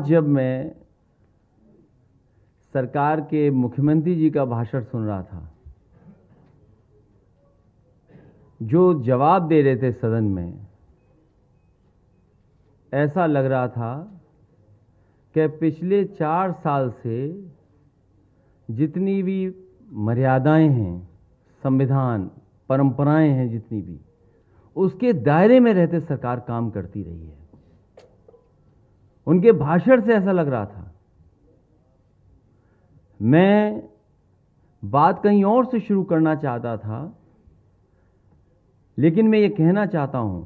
आज जब मैं सरकार के मुख्यमंत्री जी का भाषण सुन रहा था, जो जवाब दे रहे थे सदन में, ऐसा लग रहा था कि पिछले 4 साल से जितनी भी मर्यादाएं हैं, संविधान, परंपराएं हैं, जितनी भी, उसके दायरे में रहते सरकार काम करती रही है। उनके भाषण से ऐसा लग रहा था। मैं बात कहीं और से शुरू करना चाहता था, लेकिन मैं ये कहना चाहता हूं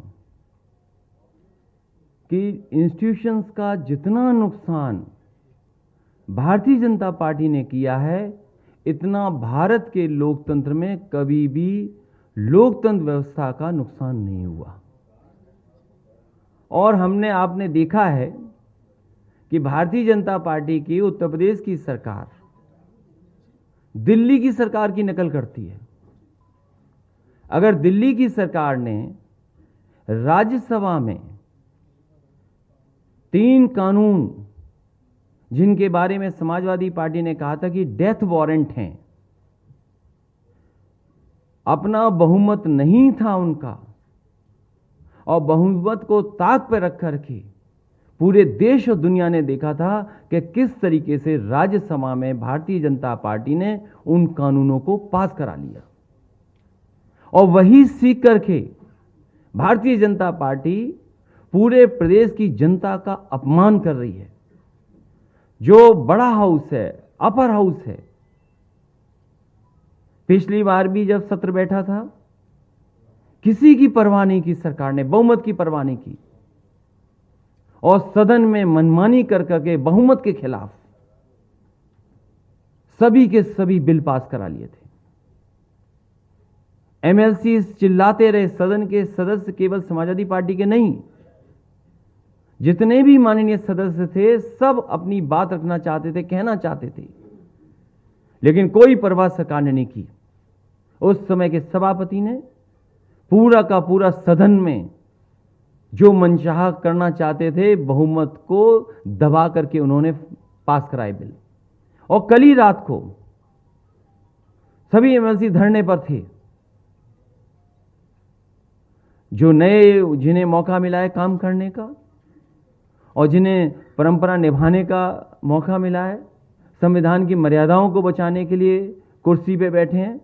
कि इंस्टीट्यूशंस का जितना नुकसान भारतीय जनता पार्टी ने किया है, इतना भारत के लोकतंत्र में कभी भी लोकतंत्र व्यवस्था का नुकसान नहीं हुआ। और आपने देखा है कि भारतीय जनता पार्टी की उत्तर प्रदेश की सरकार दिल्ली की सरकार की नकल करती है। अगर दिल्ली की सरकार ने राज्यसभा में 3 कानून, जिनके बारे में समाजवादी पार्टी ने कहा था कि डेथ वारंट हैं, अपना बहुमत नहीं था उनका, और बहुमत को ताक पर रख करके पूरे देश और दुनिया ने देखा था कि किस तरीके से राज्यसभा में भारतीय जनता पार्टी ने उन कानूनों को पास करा लिया। और वही सीख करके भारतीय जनता पार्टी पूरे प्रदेश की जनता का अपमान कर रही है। जो बड़ा हाउस है, अपर हाउस है, पिछली बार भी जब सत्र बैठा था, किसी की परवाह नहीं की सरकार ने, बहुमत की परवाह नहीं की, और सदन में मनमानी कर करके बहुमत के खिलाफ सभी के सभी बिल पास करा लिए थे। एमएलसी चिल्लाते रहे, सदन के सदस्य केवल समाजवादी पार्टी के नहीं, जितने भी माननीय सदस्य थे, सब अपनी बात रखना चाहते थे, कहना चाहते थे, लेकिन कोई परवाह सरकार ने नहीं की। उस समय के सभापति ने पूरा का पूरा सदन में जो मनचाहा करना चाहते थे, बहुमत को दबा करके उन्होंने पास कराए बिल। और कल ही रात को सभी एमएलसी धरने पर थे। जो नए, जिन्हें मौका मिला है काम करने का, और जिन्हें परंपरा निभाने का मौका मिला है, संविधान की मर्यादाओं को बचाने के लिए कुर्सी पे बैठे हैं,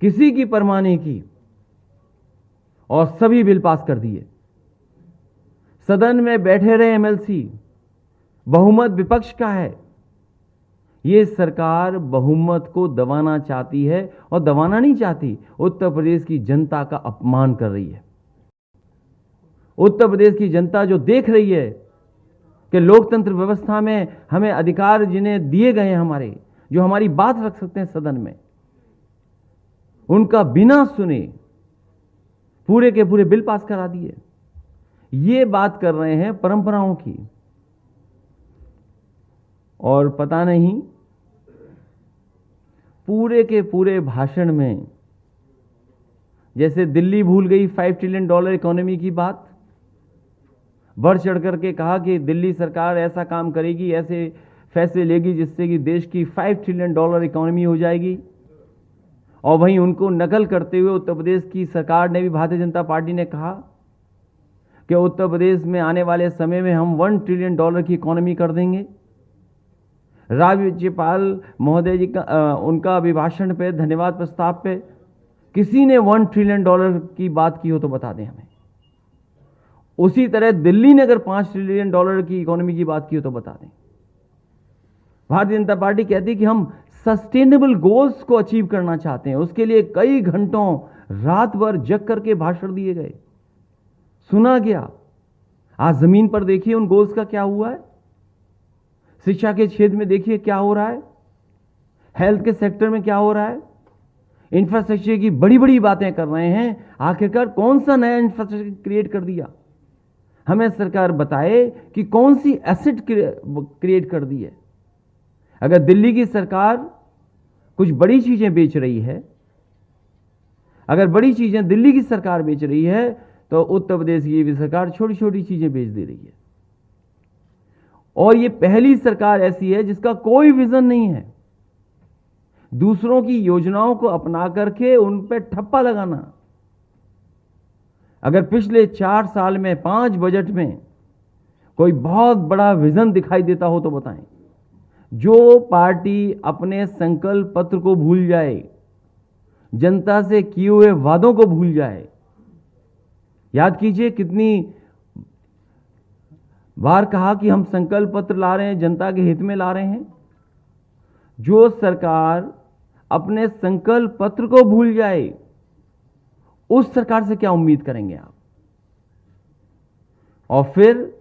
किसी की परवाह नहीं की और सभी बिल पास कर दिए। सदन में बैठे रहे एमएलसी, बहुमत विपक्ष का है। यह सरकार बहुमत को दबाना चाहती है, और दबाना नहीं चाहती, उत्तर प्रदेश की जनता का अपमान कर रही है। उत्तर प्रदेश की जनता जो देख रही है कि लोकतंत्र व्यवस्था में हमें अधिकार जिन्हें दिए गए हैं, हमारे, जो हमारी बात रख सकते हैं सदन में, उनका बिना सुने पूरे के पूरे बिल पास करा दिए। ये बात कर रहे हैं परंपराओं की। और पता नहीं, पूरे के पूरे भाषण में जैसे दिल्ली भूल गई $5 ट्रिलियन इकोनॉमी की बात, बढ़ चढ़ करके कहा कि दिल्ली सरकार ऐसा काम करेगी, ऐसे फैसले लेगी जिससे कि देश की $5 ट्रिलियन इकोनॉमी हो जाएगी। और वहीं उनको नकल करते हुए उत्तर प्रदेश की सरकार ने भी, भारतीय जनता पार्टी ने कहा कि उत्तर प्रदेश में आने वाले समय में हम $1 ट्रिलियन की इकोनॉमी कर देंगे। राज्यपाल महोदय जी का उनका अभिभाषण पे, धन्यवाद प्रस्ताव पे, किसी ने $1 ट्रिलियन की बात की हो तो बता दें हमें। उसी तरह दिल्ली ने अगर $5 ट्रिलियन की इकोनॉमी की बात की हो तो बता दें। भारतीय जनता पार्टी कहती है कि हम सस्टेनेबल गोल्स को अचीव करना चाहते हैं। उसके लिए कई घंटों रात भर जग करके भाषण दिए गए, सुना गया। आज जमीन पर देखिए उन गोल्स का क्या हुआ है। शिक्षा के क्षेत्र में देखिए क्या हो रहा है, हेल्थ के सेक्टर में क्या हो रहा है, इंफ्रास्ट्रक्चर की बड़ी बड़ी बातें कर रहे हैं। आखिरकार कौन सा नया इंफ्रास्ट्रक्चर क्रिएट कर दिया? हमें सरकार बताए कि कौन सी एसेट क्रिएट कर दी है। अगर दिल्ली की सरकार कुछ बड़ी चीजें बेच रही है, अगर बड़ी चीजें दिल्ली की सरकार बेच रही है, तो उत्तर प्रदेश की भी सरकार छोटी छोटी चीजें बेच दे रही है। और ये पहली सरकार ऐसी है जिसका कोई विजन नहीं है। दूसरों की योजनाओं को अपना करके उन पर ठप्पा लगाना। अगर पिछले 4 साल में 5 बजट में कोई बहुत बड़ा विजन दिखाई देता हो तो बताएं। जो पार्टी अपने संकल्प पत्र को भूल जाए, जनता से किए हुए वादों को भूल जाए। याद कीजिए कितनी बार कहा कि हम संकल्प पत्र ला रहे हैं, जनता के हित में ला रहे हैं। जो सरकार अपने संकल्प पत्र को भूल जाए, उस सरकार से क्या उम्मीद करेंगे आप? और फिर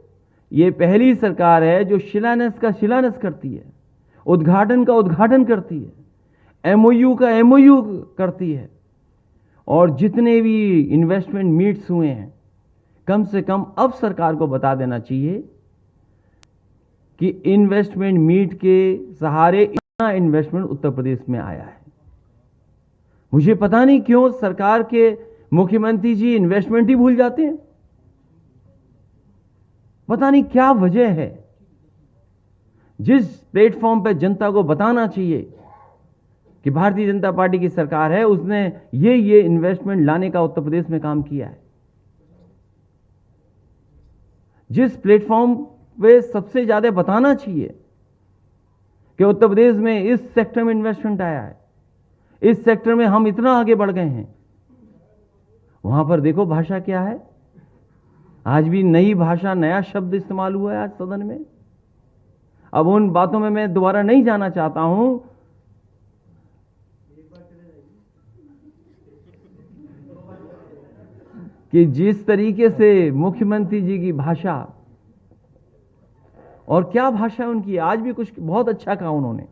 यह पहली सरकार है जो शिलान्यास का शिलान्यास करती है, उद्घाटन का उद्घाटन करती है, एमओयू का एमओयू करती है। और जितने भी इन्वेस्टमेंट मीट्स हुए हैं, कम से कम अब सरकार को बता देना चाहिए कि इन्वेस्टमेंट मीट के सहारे इतना इन्वेस्टमेंट उत्तर प्रदेश में आया है। मुझे पता नहीं क्यों सरकार के मुख्यमंत्री जी इन्वेस्टमेंट ही भूल जाते हैं। पता नहीं क्या वजह है। जिस प्लेटफॉर्म पर जनता को बताना चाहिए कि भारतीय जनता पार्टी की सरकार है, उसने ये इन्वेस्टमेंट लाने का उत्तर प्रदेश में काम किया है। जिस प्लेटफॉर्म पे सबसे ज्यादा बताना चाहिए कि उत्तर प्रदेश में इस सेक्टर में इन्वेस्टमेंट आया है, इस सेक्टर में हम इतना आगे बढ़ गए हैं, वहां पर देखो भाषा क्या है। आज भी नई भाषा, नया शब्द इस्तेमाल हुआ है आज सदन में। अब उन बातों में मैं दोबारा नहीं जाना चाहता हूं। कि जिस तरीके से मुख्यमंत्री जी की भाषा, और क्या भाषा उनकी, आज भी कुछ बहुत अच्छा कहा उन्होंने।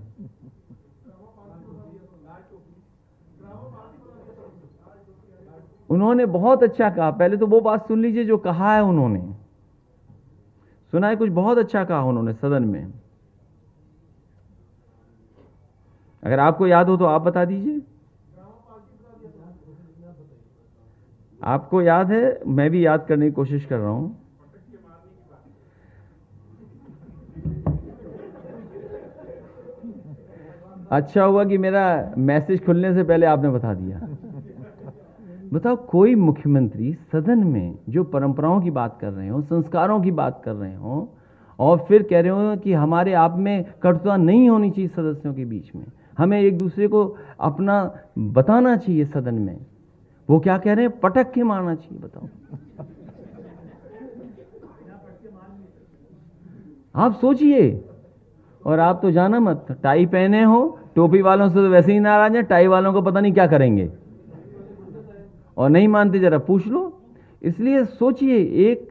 उन्होंने बहुत अच्छा कहा। पहले तो वो बात सुन लीजिए जो कहा है उन्होंने। सुना है कुछ बहुत अच्छा कहा उन्होंने सदन में। अगर आपको याद हो तो आप बता दीजिए। आपको याद है? मैं भी याद करने की कोशिश कर रहा हूं। अच्छा हुआ कि मेरा मैसेज खुलने से पहले आपने बता दिया। बताओ, कोई मुख्यमंत्री सदन में जो परंपराओं की बात कर रहे हो, संस्कारों की बात कर रहे हो, और फिर कह रहे हो कि हमारे आप में कटुता नहीं होनी चाहिए सदस्यों के बीच में, हमें एक दूसरे को अपना बताना चाहिए सदन में, वो क्या कह रहे हैं? पटक के मारना चाहिए। बताओ, आप सोचिए। और आप तो जाना मत, टाई पहने हो, टोपी वालों से तो वैसे ही नाराज है, टाई वालों को पता नहीं क्या करेंगे। और नहीं मानते, जरा पूछ लो। इसलिए सोचिए, एक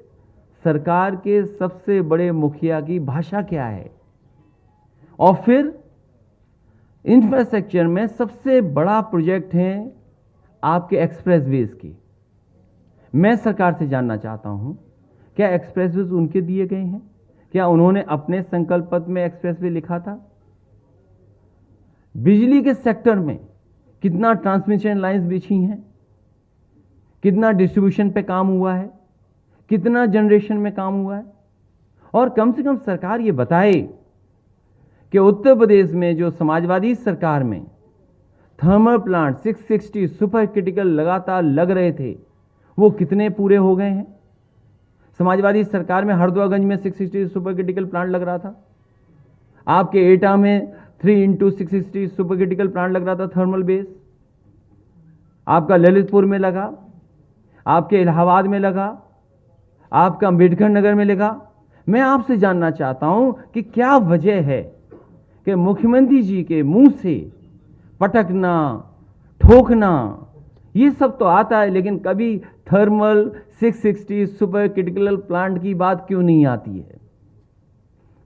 सरकार के सबसे बड़े मुखिया की भाषा क्या है। और फिर इंफ्रास्ट्रक्चर में सबसे बड़ा प्रोजेक्ट है आपके एक्सप्रेसवेज की। मैं सरकार से जानना चाहता हूं, क्या एक्सप्रेसवेज उनके दिए गए हैं? क्या उन्होंने अपने संकल्प पत्र में एक्सप्रेसवे लिखा था? बिजली के सेक्टर में कितना ट्रांसमिशन लाइंस बिछी हैं, कितना डिस्ट्रीब्यूशन पे काम हुआ है, कितना जनरेशन में काम हुआ है। और कम से कम सरकार ये बताए कि उत्तर प्रदेश में जो समाजवादी सरकार में थर्मल प्लांट 660 सुपर क्रिटिकल लगातार लग रहे थे, वो कितने पूरे हो गए हैं। समाजवादी सरकार में हरदोगंज में 660 सुपर क्रिटिकल प्लांट लग रहा था। आपके एटा में 3x660 सुपर क्रिटिकल प्लांट लग रहा था, थर्मल बेस। आपका ललितपुर में लगा, आपके इलाहाबाद में लगा, आपका अंबेडकर नगर में लगा। मैं आपसे जानना चाहता हूं कि क्या वजह है कि मुख्यमंत्री जी के मुंह से पटकना, ठोकना, ये सब तो आता है, लेकिन कभी थर्मल 660 सुपर क्रिटिकल प्लांट की बात क्यों नहीं आती है?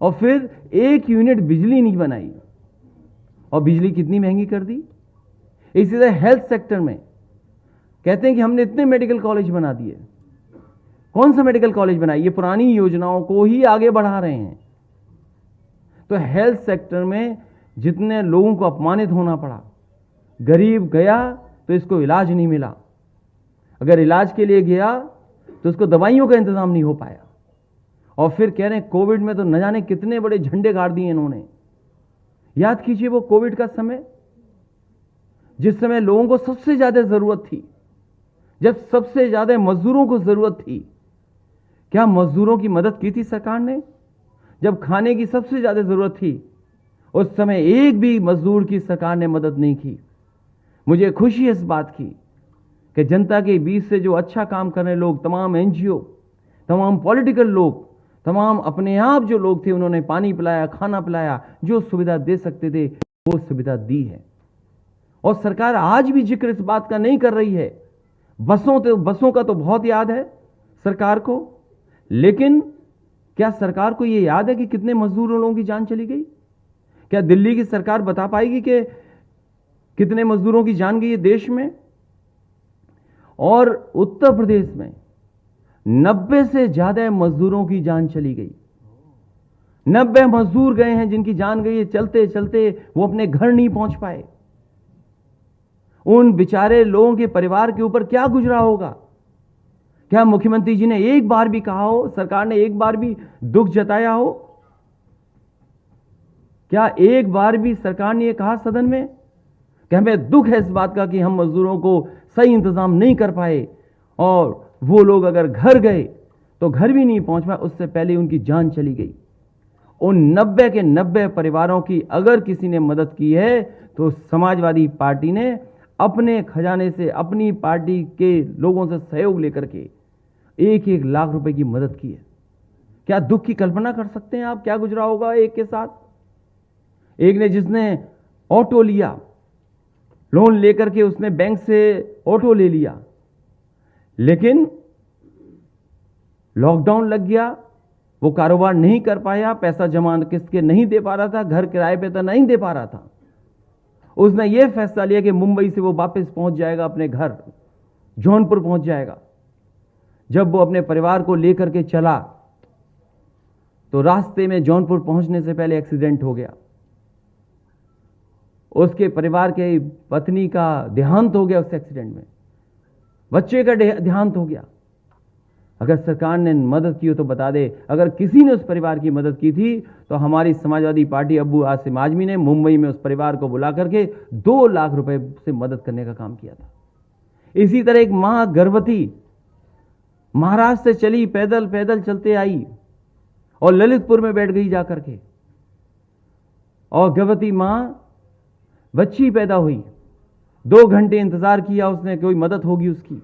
और फिर 1 यूनिट बिजली नहीं बनाई, और बिजली कितनी महंगी कर दी। इसी तरह हेल्थ सेक्टर में कहते हैं कि हमने इतने मेडिकल कॉलेज बना दिए। कौन सा मेडिकल कॉलेज बनाई? ये पुरानी योजनाओं को ही आगे बढ़ा रहे हैं। तो हेल्थ सेक्टर में जितने लोगों को अपमानित होना पड़ा, गरीब गया तो इसको इलाज नहीं मिला, अगर इलाज के लिए गया तो उसको दवाइयों का इंतजाम नहीं हो पाया, और फिर कह रहे हैं कोविड में तो न जाने कितने बड़े झंडे गाड़ दिए इन्होंने। याद कीजिए वो कोविड का समय, जिस समय लोगों को सबसे ज्यादा जरूरत थी, जब सबसे ज्यादा मजदूरों को जरूरत थी, क्या मजदूरों की मदद की थी सरकार ने? जब खाने की सबसे ज्यादा जरूरत थी, उस समय एक भी मजदूर की सरकार ने मदद नहीं की। मुझे खुशी है इस बात की कि जनता के बीच से जो अच्छा काम कर रहे लोग, तमाम एनजीओ, तमाम पॉलिटिकल लोग, तमाम अपने आप जो लोग थे, उन्होंने पानी पिलाया, खाना पिलाया, जो सुविधा दे सकते थे वो सुविधा दी है। और सरकार आज भी जिक्र इस बात का नहीं कर रही है। बसों का तो बहुत याद है सरकार को, लेकिन क्या सरकार को यह याद है कि कितने मजदूर लोगों की जान चली गई? क्या दिल्ली की सरकार बता पाएगी कि कितने मजदूरों की जान गई है देश में? और उत्तर प्रदेश में 90 से ज्यादा मजदूरों की जान चली गई। 90 मजदूर गए हैं जिनकी जान गई है, चलते चलते वो अपने घर नहीं पहुंच पाए। उन बेचारे लोगों के परिवार के ऊपर क्या गुजरा होगा? क्या मुख्यमंत्री जी ने एक बार भी कहा हो, सरकार ने एक बार भी दुख जताया हो? क्या एक बार भी सरकार ने यह कहा सदन में कि हमें दुख है इस बात का कि हम मजदूरों को सही इंतजाम नहीं कर पाए, और वो लोग अगर घर गए तो घर भी नहीं पहुंच पाए, उससे पहले उनकी जान चली गई। उन 90 के 90 परिवारों की अगर किसी ने मदद की है तो समाजवादी पार्टी ने अपने खजाने से, अपनी पार्टी के लोगों से सहयोग लेकर के 1-1 लाख रुपए की मदद की है। क्या दुख की कल्पना कर सकते हैं आप, क्या गुजरा होगा एक के साथ? एक ने, जिसने ऑटो लिया, लोन लेकर के उसने बैंक से ऑटो ले लिया, लेकिन लॉकडाउन लग गया, वो कारोबार नहीं कर पाया, पैसा जमा किस्त के नहीं दे पा रहा था, घर किराए पे तो नहीं दे पा रहा था। उसने ये फैसला लिया कि मुंबई से वो वापस पहुंच जाएगा अपने घर, जौनपुर पहुंच जाएगा। जब वो अपने परिवार को लेकर के चला तो रास्ते में जौनपुर पहुंचने से पहले एक्सीडेंट हो गया। उसके परिवार के पत्नी का देहांत हो गया उस एक्सीडेंट में, बच्चे का देहांत हो गया। अगर सरकार ने मदद की हो तो बता दे। अगर किसी ने उस परिवार की मदद की थी तो हमारी समाजवादी पार्टी अब्बू आसिम आजमी ने मुंबई में उस परिवार को बुला करके 2 लाख रुपए से मदद करने का काम किया था। इसी तरह एक मां गर्भवती महाराष्ट्र से चली, पैदल पैदल चलते आई और ललितपुर में बैठ गई जाकर के, और गर्भवती मां, बच्ची पैदा हुई, 2 घंटे इंतजार किया उसने, कोई मदद होगी उसकी।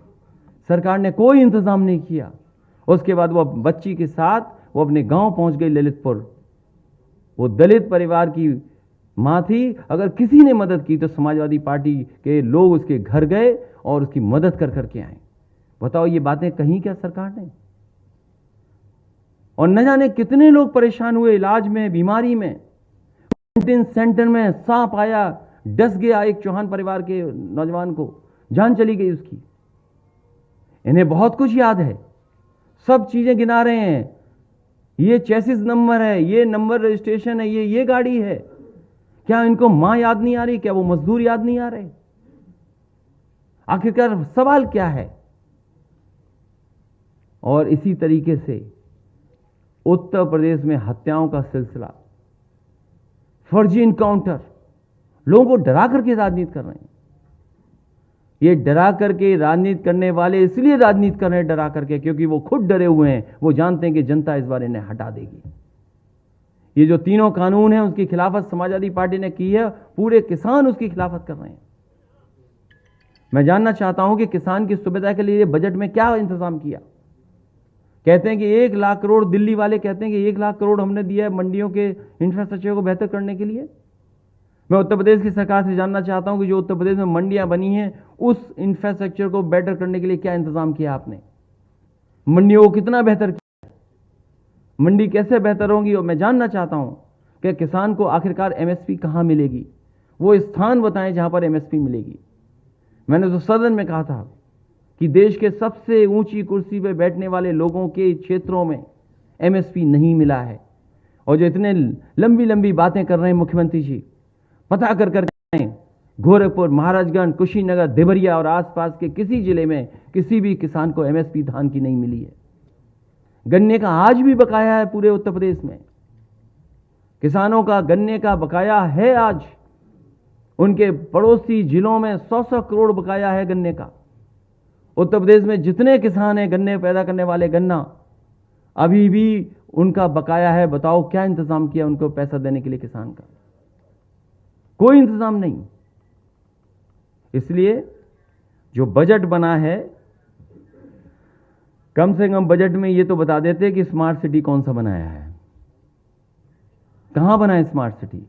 सरकार ने कोई इंतजाम नहीं किया। उसके बाद वो बच्ची के साथ वो अपने गांव पहुंच गई ललितपुर। वो दलित परिवार की मां थी। अगर किसी ने मदद की तो समाजवादी पार्टी के लोग उसके घर गए और उसकी मदद कर करके आए। बताओ ये बातें कहीं क्या सरकार ने? और न जाने कितने लोग परेशान हुए इलाज में, बीमारी में। क्वारंटीन सेंटर में सांप आया, डस गया एक चौहान परिवार के नौजवान को, जान चली गई उसकी। इन्हें बहुत कुछ याद है, सब चीजें गिना रहे हैं। ये चेसिस नंबर है, ये नंबर रजिस्ट्रेशन है, ये गाड़ी है। क्या इनको मां याद नहीं आ रही? क्या वो मजदूर याद नहीं आ रहे? आखिरकार सवाल क्या है? और इसी तरीके से उत्तर प्रदेश में हत्याओं का सिलसिला, फर्जी इनकाउंटर, लोगों को डरा करके राजनीति कर रहे हैं। ये डरा करके राजनीति करने वाले इसलिए राजनीति कर रहे हैं डरा करके, क्योंकि वो खुद डरे हुए हैं। वो जानते हैं कि जनता इस बार इन्हें हटा देगी। ये जो तीनों कानून हैं उसकी खिलाफत समाजवादी पार्टी ने की है, पूरे किसान उसकी खिलाफत कर रहे हैं। मैं जानना चाहता हूं कि किसान की सुविधा के लिए बजट में क्या इंतजाम किया। कहते हैं कि 1 लाख करोड़, दिल्ली वाले कहते हैं कि 1 लाख करोड़ हमने दिया है मंडियों के इंफ्रास्ट्रक्चर को बेहतर करने के लिए। मैं उत्तर प्रदेश की सरकार से जानना चाहता हूं कि जो उत्तर प्रदेश में मंडियां बनी हैं उस इंफ्रास्ट्रक्चर को बेटर करने के लिए क्या इंतजाम किया आपने? मंडियों को कितना बेहतर किया? मंडी कैसे बेहतर होंगी? और मैं जानना चाहता हूं कि किसान को आखिरकार एमएसपी कहां मिलेगी, वो स्थान बताएं जहां पर एमएसपी मिलेगी। मैंने तो सदन में कहा था कि देश के सबसे ऊंची कुर्सी पर बैठने वाले लोगों के क्षेत्रों में एमएसपी नहीं मिला है। और जो इतने लंबी लंबी बातें कर रहे हैं मुख्यमंत्री जी, पता कर करके गोरखपुर, महाराजगंज, कुशीनगर, देवरिया और आसपास के किसी जिले में किसी भी किसान को एमएसपी धान की नहीं मिली है। गन्ने का आज भी बकाया है पूरे उत्तर प्रदेश में। किसानों का गन्ने का बकाया है आज। उनके पड़ोसी जिलों में 100-100 करोड़ बकाया है गन्ने का। उत्तर प्रदेश में जितने किसान हैं गन्ने पैदा करने वाले, गन्ना अभी भी उनका बकाया है। बताओ क्या इंतजाम किया उनको पैसा देने के लिए किसान का? कोई इंतजाम नहीं। इसलिए जो बजट बना है, कम से कम बजट में ये तो बता देते कि स्मार्ट सिटी कौन सा बनाया है, कहां बना है स्मार्ट सिटी।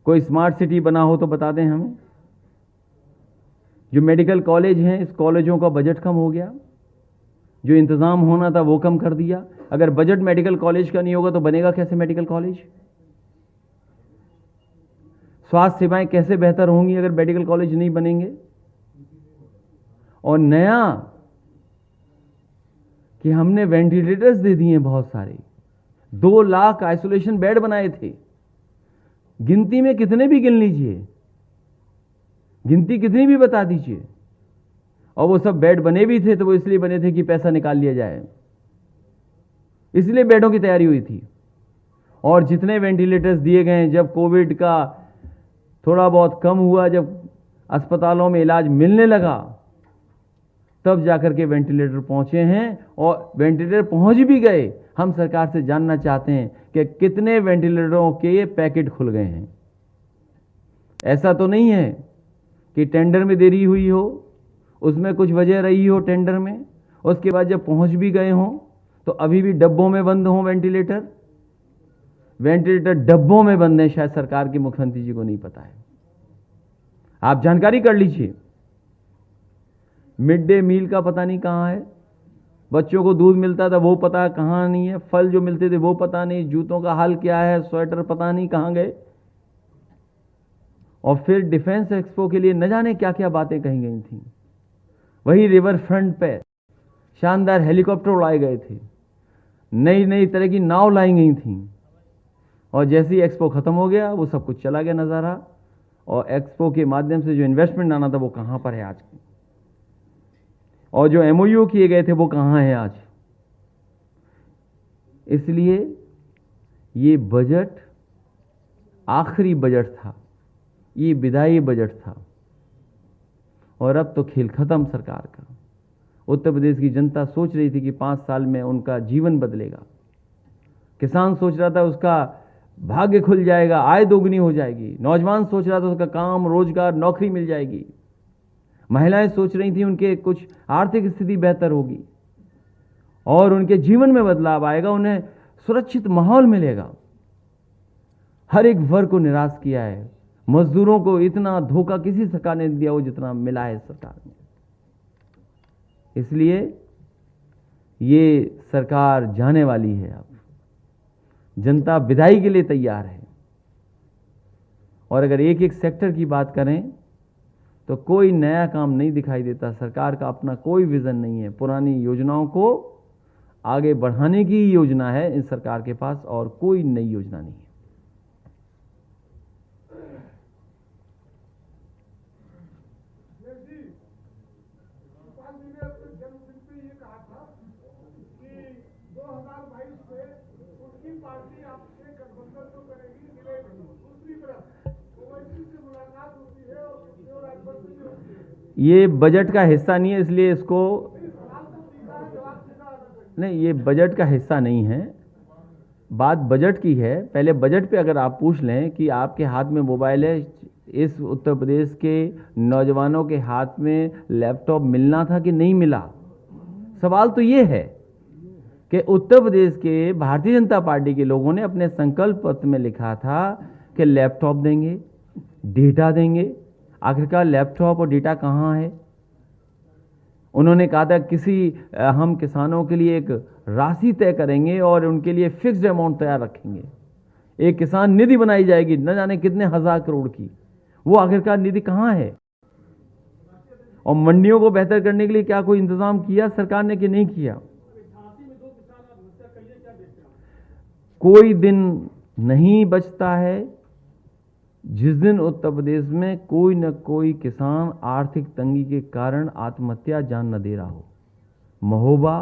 कोई स्मार्ट सिटी बना हो तो बता दें हमें। जो मेडिकल कॉलेज हैं, इस कॉलेजों का बजट कम हो गया, जो इंतजाम होना था वो कम कर दिया। अगर बजट मेडिकल कॉलेज का नहीं होगा तो बनेगा कैसे मेडिकल कॉलेज? स्वास्थ्य सेवाएं कैसे बेहतर होंगी अगर मेडिकल कॉलेज नहीं बनेंगे? और नया कि हमने वेंटिलेटर्स दे दिए बहुत सारे, 2 लाख आइसोलेशन बेड बनाए थे। गिनती में कितने भी गिन लीजिए, गिनती कितनी भी बता दीजिए। और वो सब बेड बने भी थे तो वो इसलिए बने थे कि पैसा निकाल लिया जाए, इसलिए बेडों की तैयारी हुई थी। और जितने वेंटिलेटर्स दिए गए, जब कोविड का थोड़ा बहुत कम हुआ, जब अस्पतालों में इलाज मिलने लगा, तब जाकर के वेंटिलेटर पहुंचे हैं। और वेंटिलेटर पहुंच भी गए। हम सरकार से जानना चाहते हैं कि कितने वेंटिलेटरों के पैकेट खुल गए हैं। ऐसा तो नहीं है कि टेंडर में देरी हुई हो, उसमें कुछ वजह रही हो टेंडर में, उसके बाद जब पहुंच भी गए हों तो अभी भी डब्बों में बंद हों वेंटिलेटर। वेंटिलेटर डब्बों में बंद है, शायद सरकार के मुख्यमंत्री जी को नहीं पता है। आप जानकारी कर लीजिए। मिड डे मील का पता नहीं कहां है, बच्चों को दूध मिलता था वो पता कहां नहीं है, फल जो मिलते थे वो पता नहीं, जूतों का हाल क्या है, स्वेटर पता नहीं कहां गए। और फिर डिफेंस एक्सपो के लिए न जाने क्या क्या बातें कही गई थी। वही रिवर फ्रंट पे शानदार हेलीकॉप्टर उड़ाए गए थे, नई नई तरह की नाव लाई गई थी। और जैसे ही एक्सपो खत्म हो गया वो सब कुछ चला गया नजारा। और एक्सपो के माध्यम से जो इन्वेस्टमेंट आना था वो कहां पर है आज? और जो एमओयू किए गए थे वो कहां है आज? इसलिए ये बजट आखिरी बजट था, ये विदाई बजट था। और अब तो खेल खत्म सरकार का। उत्तर प्रदेश की जनता सोच रही थी कि 5 साल में उनका जीवन बदलेगा। किसान सोच रहा था उसका भाग्य खुल जाएगा, आय दोगुनी हो जाएगी। नौजवान सोच रहा था उसका काम, रोजगार, नौकरी मिल जाएगी। महिलाएं सोच रही थी उनके कुछ आर्थिक स्थिति बेहतर होगी और उनके जीवन में बदलाव आएगा, उन्हें सुरक्षित माहौल मिलेगा। हर एक वर्ग को निराश किया है। मजदूरों को इतना धोखा किसी सरकार ने दिया हो जितना मिला है सरकार ने। इसलिए ये सरकार जाने वाली है। अब जनता विदाई के लिए तैयार है। और अगर एक एक सेक्टर की बात करें तो कोई नया काम नहीं दिखाई देता। सरकार का अपना कोई विजन नहीं है। पुरानी योजनाओं को आगे बढ़ाने की योजना है इस सरकार के पास, और कोई नई योजना नहीं है। ये बजट का हिस्सा नहीं है, इसलिए इसको नहीं, ये बजट का हिस्सा नहीं है। बात बजट की है। पहले बजट पे अगर आप पूछ लें कि आपके हाथ में मोबाइल है, इस उत्तर प्रदेश के नौजवानों के हाथ में लैपटॉप मिलना था कि नहीं मिला? सवाल तो ये है कि उत्तर प्रदेश के भारतीय जनता पार्टी के लोगों ने अपने संकल्प पत्र में लिखा था कि लैपटॉप देंगे, डेटा देंगे। आखिरकार लैपटॉप और डेटा कहां है? उन्होंने कहा था हम किसानों के लिए एक राशि तय करेंगे और उनके लिए फिक्स्ड अमाउंट तैयार रखेंगे। एक किसान निधि बनाई जाएगी न जाने कितने हजार करोड़ की। वो आखिरकार निधि कहां है? और मंडियों को बेहतर करने के लिए क्या कोई इंतजाम किया सरकार ने कि नहीं किया? कोई दिन नहीं बचता है जिस दिन उत्तर प्रदेश में कोई न कोई किसान आर्थिक तंगी के कारण आत्महत्या जान न दे रहा हो। महोबा,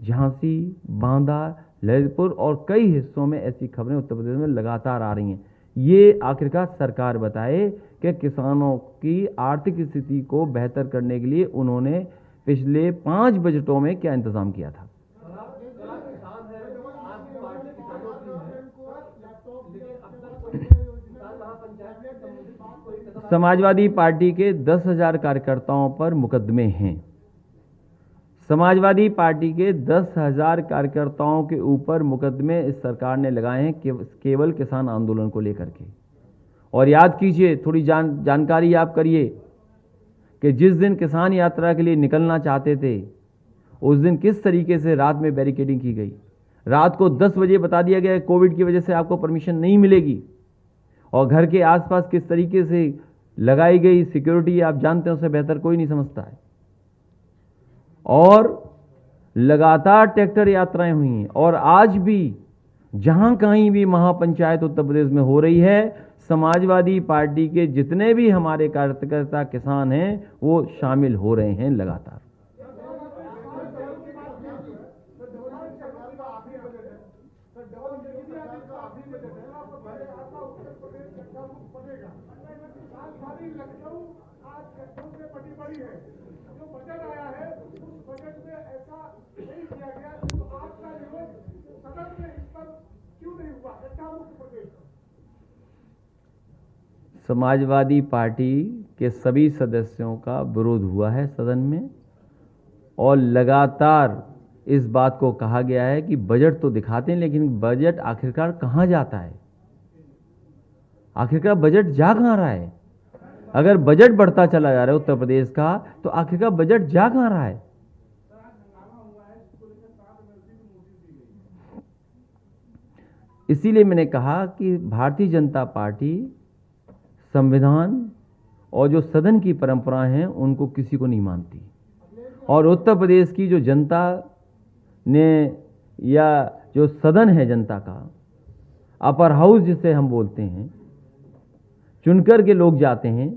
झांसी, बांदा, ललितपुर और कई हिस्सों में ऐसी खबरें उत्तर प्रदेश में लगातार आ रही हैं। ये आखिरकार सरकार बताए कि किसानों की आर्थिक स्थिति को बेहतर करने के लिए उन्होंने पिछले 5 बजटों में क्या इंतजाम किया था। समाजवादी पार्टी के 10,000 कार्यकर्ताओं पर मुकदमे हैं। समाजवादी पार्टी के 10,000 कार्यकर्ताओं के ऊपर मुकदमे इस सरकार ने लगाए हैं केवल किसान आंदोलन को लेकर के। और याद कीजिए, थोड़ी जानकारी आप करिए कि जिस दिन किसान यात्रा के लिए निकलना चाहते थे उस दिन किस तरीके से रात में बैरिकेडिंग की गई। रात को 10 बजे बता दिया गया कोविड की वजह से आपको परमिशन नहीं मिलेगी, और घर के आसपास किस तरीके से लगाई गई सिक्योरिटी आप जानते हैं, उससे बेहतर कोई नहीं समझता है। और लगातार ट्रैक्टर यात्राएं हुई हैं, और आज भी जहां कहीं भी महापंचायत उत्तर प्रदेश में हो रही है, समाजवादी पार्टी के जितने भी हमारे कार्यकर्ता किसान हैं वो शामिल हो रहे हैं लगातार। समाजवादी पार्टी के सभी सदस्यों का विरोध हुआ है सदन में, और लगातार इस बात को कहा गया है कि बजट तो दिखाते हैं लेकिन बजट आखिरकार कहां जाता है, आखिरकार बजट जा कहां रहा है। अगर बजट बढ़ता चला जा रहा है उत्तर प्रदेश का, तो आखिरकार बजट जा कहां रहा है। इसीलिए मैंने कहा कि भारतीय जनता पार्टी संविधान और जो सदन की परंपरा हैं उनको किसी को नहीं मानती, और उत्तर प्रदेश की जो जनता ने, या जो सदन है जनता का, अपर हाउस जिसे हम बोलते हैं, चुनकर के लोग जाते हैं,